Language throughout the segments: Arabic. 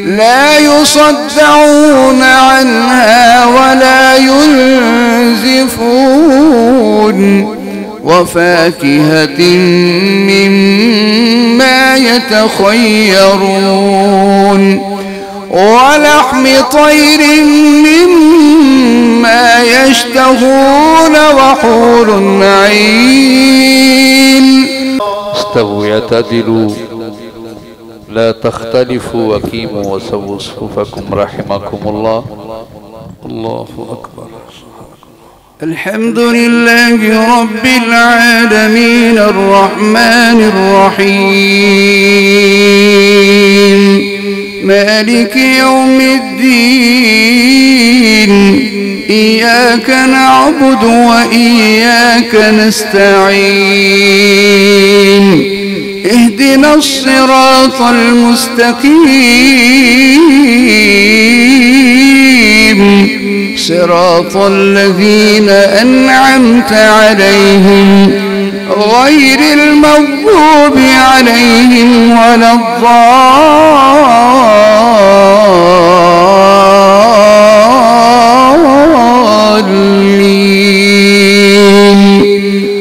لا يصدعون عنها ولا ينزفون وفاكهة مما يتخيرون ولحم طير مما يشتهون وحور عين. استووا اعتدلوا لا تختلفوا وقيموا وسووا صفوفكم رحمكم الله. الله أكبر. الحمد لله رب العالمين الرحمن الرحيم مالك يوم الدين إياك نعبد وإياك نستعين اهدنا الصراط المستقيم صراط الذين أنعمت عليهم غير المغضوب عليهم ولا الضالين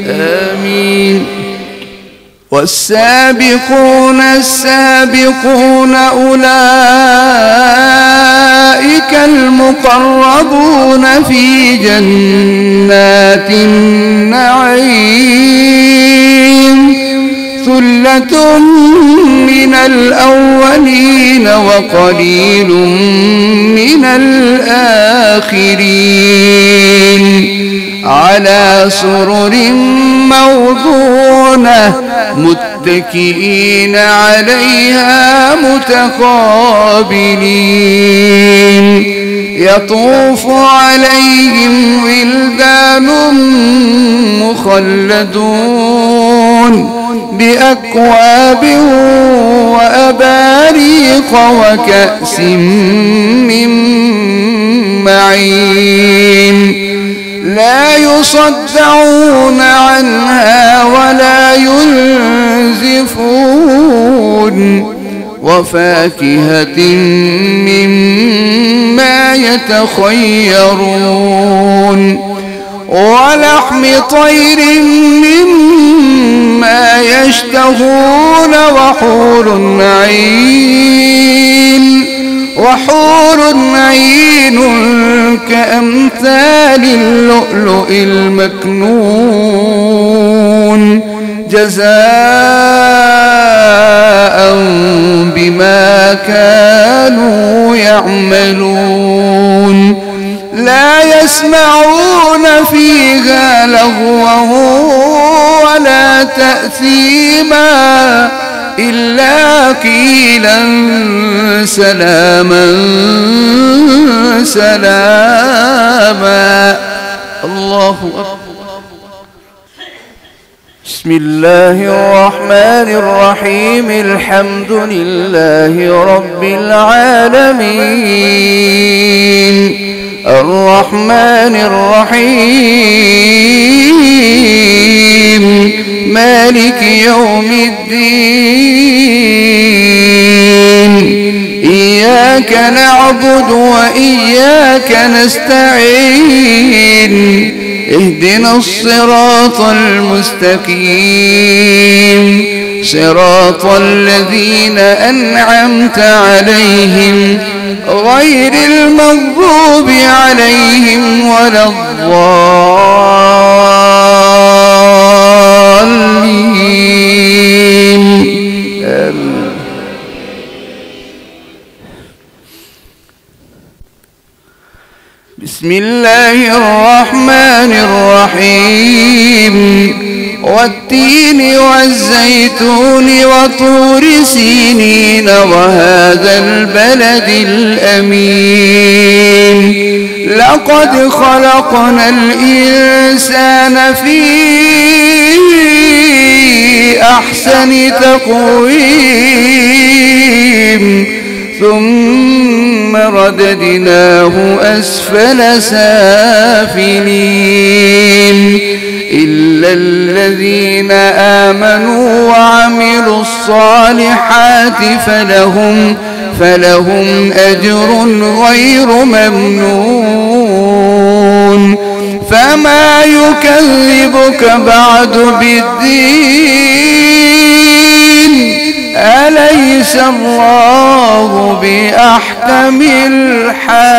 آمين. والسابقون السابقون أولئك المقربون في جنات النعيم ثلة من الأولين وقليل من الآخرين على سرر موضونة متكئين عليها متقابلين يطوف عليهم ولدان مخلدون بأكواب وأباريق وكأس من معين لا يصدعون عنها ولا ينزفون وفاكهة مما يتخيرون ولحم طير مما يشتهون وحور عين كأمثال اللؤلؤ المكنون جزاء بما كانوا يعملون لا يسمعون فيها لغوا ولا تأثيما إلا قيلا سلاما سلاما. الله أكبر. بسم الله الرحمن الرحيم الحمد لله رب العالمين الرحمن الرحيم مالك يوم الدين إياك نعبد وإياك نستعين اهدنا الصراط المستقيم صراط الذين أنعمت عليهم غير المغضوب عليهم ولا الضالين آمين. بسم الله الرحمن الرحيم والتين والزيتون وطور سينين وهذا البلد الأمين لقد خلقنا الإنسان في أحسن تقويم ثم رددناه أسفل سافلين إلا الذين آمنوا وعملوا الصالحات فلهم أجر غير ممنون فما يكذبك بعد بالدين أليس الله بأحكم الحاكمين.